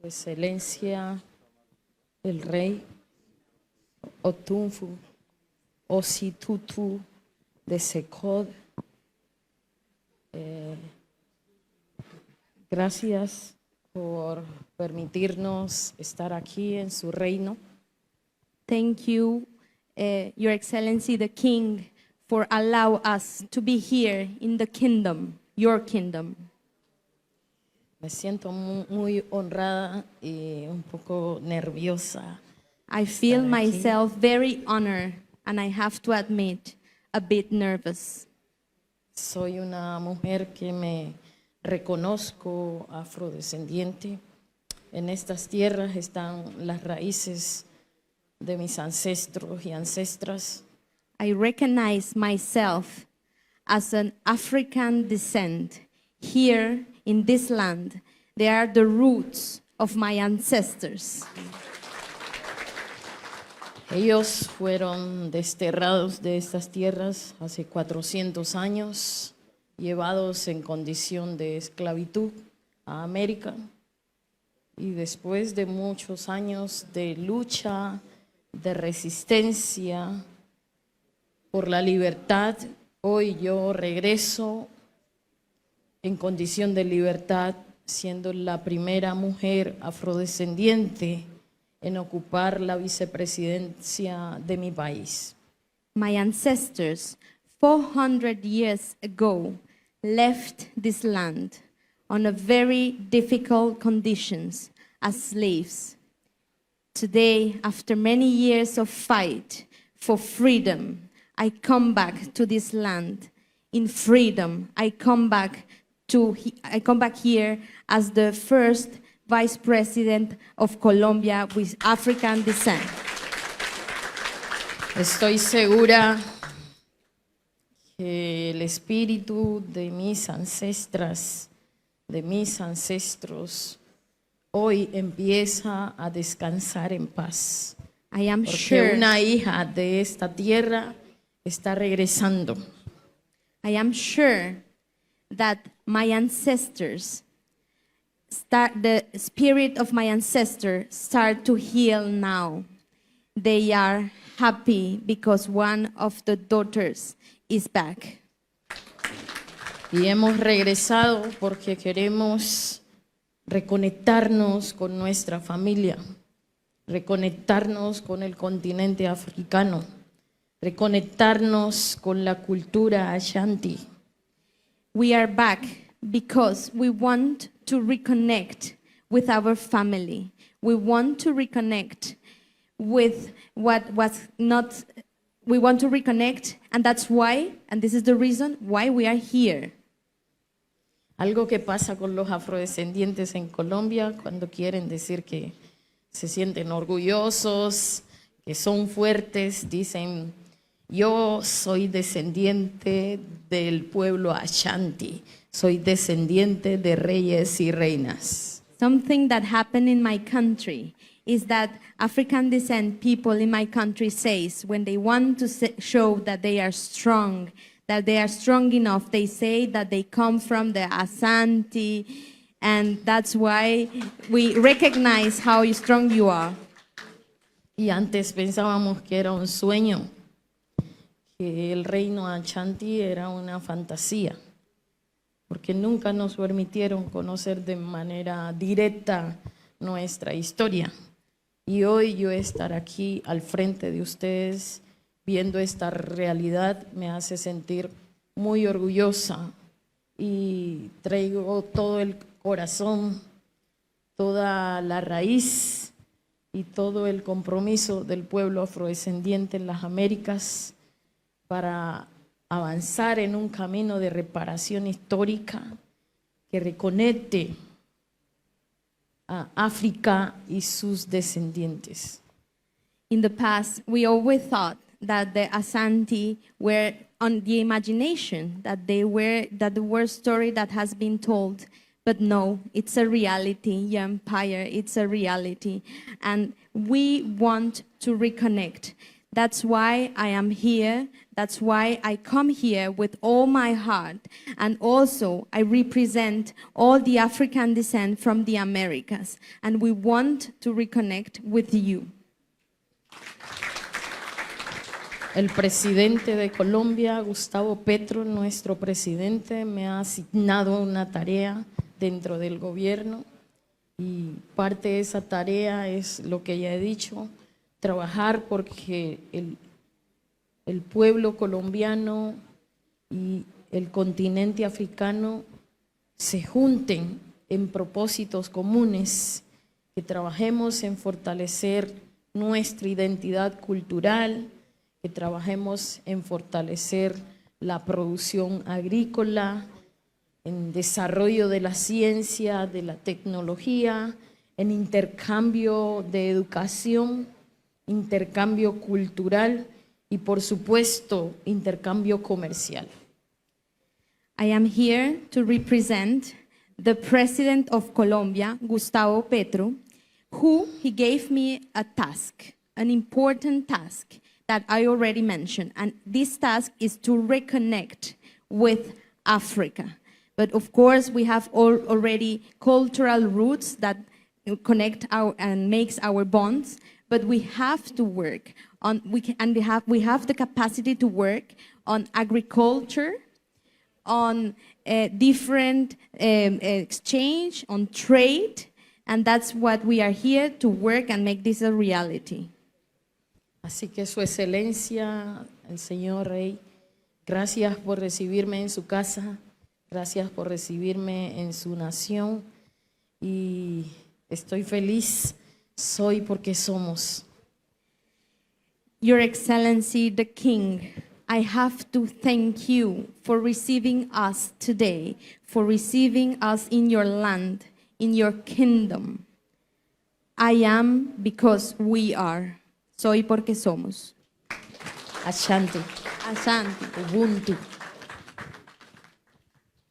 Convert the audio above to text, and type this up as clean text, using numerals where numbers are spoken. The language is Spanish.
Su Excelencia, el Rey Otunfu Ositutu de Secod. Gracias por permitirnos estar aquí en su reino. Thank you, Your Excellency the King, for allow us to be here in the kingdom, your kingdom. Me siento muy honrada y un poco nerviosa. I feel Estar aquí. myself very honored, and I have to admit, a bit nervous. Soy una mujer que me reconozco afrodescendiente. En estas tierras están las raíces de mis ancestros y ancestras. I recognize myself as an African descent. Here in this land, they are the roots of my ancestors. Ellos fueron desterrados de estas tierras hace 400 años, llevados en condición de esclavitud a América. Y después de muchos años de lucha, de resistencia por la libertad, hoy yo regreso en condición de libertad, siendo la primera mujer afrodescendiente en ocupar la vicepresidencia de mi país. My ancestors, 400 years ago, left this land on a very difficult conditions as slaves. Today, after many years of fight for freedom, I come back to this land in freedom. I come back here as the first Vice President of Colombia with African descent. Estoy segura que el espíritu de mis ancestras, de mis ancestros, hoy empieza a descansar en paz. I am Porque sure. una hija de esta tierra está regresando. I am sure that my ancestors the spirit of my ancestor start to heal now. They are happy because one of the daughters is back. Y hemos regresado porque queremos reconectarnos con nuestra familia, reconectarnos con el continente africano, reconectarnos con la cultura Ashanti. We are back because we want to reconnect with our family. We want to reconnect with what was not, we want to reconnect, and that's why, and this is the reason why we are here. Algo que pasa con los afrodescendientes en Colombia cuando quieren decir que se sienten orgullosos, que son fuertes, dicen: yo soy descendiente del pueblo Ashanti, soy descendiente de reyes y reinas. Something that happened in my country is that African descent people in my country says when they want to show that they are strong enough, they say that they come from the Ashanti, and that's why we recognize how strong you are. Y antes pensábamos que era un sueño, que el reino Ashanti era una fantasía, porque nunca nos permitieron conocer de manera directa nuestra historia. Y hoy yo estar aquí al frente de ustedes, viendo esta realidad, me hace sentir muy orgullosa y traigo todo el corazón, toda la raíz y todo el compromiso del pueblo afrodescendiente en las Américas para avanzar en un camino de reparación histórica que reconecte a África y sus descendientes. In the past, we always thought that the Ashanti were on the imagination, that they were a story that has been told. But no, it's a reality, the empire, it's a reality. And we want to reconnect That's why I am here. That's why I come here with all my heart. And also, I represent all the African descent from the Americas. And we want to reconnect with you. El presidente de Colombia, Gustavo Petro, nuestro presidente, me ha asignado una tarea dentro del gobierno y parte de esa tarea es lo que ya he dicho, trabajar porque el pueblo colombiano y el continente africano se junten en propósitos comunes, que trabajemos en fortalecer nuestra identidad cultural, que trabajemos en fortalecer la producción agrícola, en desarrollo de la ciencia, de la tecnología, en intercambio de educación, intercambio cultural y por supuesto intercambio comercial. I am here to represent the President of Colombia, Gustavo Petro, who he gave me a task, an important task that I already mentioned. And this task is to reconnect with Africa. But of course, we have already cultural roots that connect and makes our bonds. But we have to work on, we have the capacity to work on agriculture, on different exchange, on trade, and that's what we are here to work and make this a reality. Así que Su Excelencia, el señor Rey, gracias por recibirme en su casa, gracias por recibirme en su nación y estoy feliz, soy porque somos. Your Excellency, the King, I have to thank you for receiving us today, for receiving us in your land, in your kingdom. I am because we are. Soy porque somos. Ashanti, Ashanti. Ubuntu.